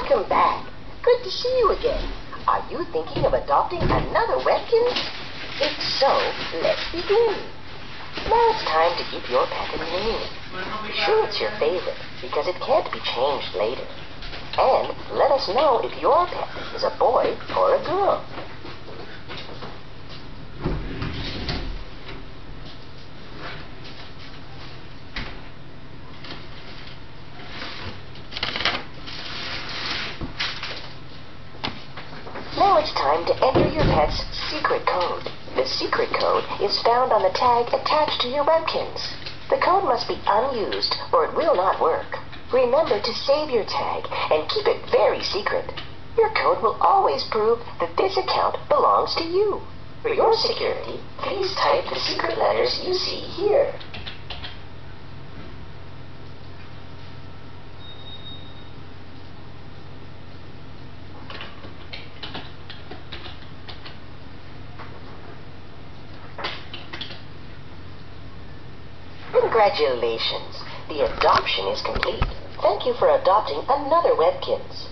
Welcome back. Good to see you again. Are you thinking of adopting another Webkinz? If so, let's begin. Now it's time to keep your pet a name. Be sure it's your favorite, because it can't be changed later. And let us know if your pet is a boy or a girl. Now it's time to enter your pet's secret code. The secret code is found on the tag attached to your Webkinz. The code must be unused or it will not work. Remember to save your tag and keep it very secret. Your code will always prove that this account belongs to you. For your security, please type the secret letters you see here. Congratulations! The adoption is complete. Thank you for adopting another Webkinz.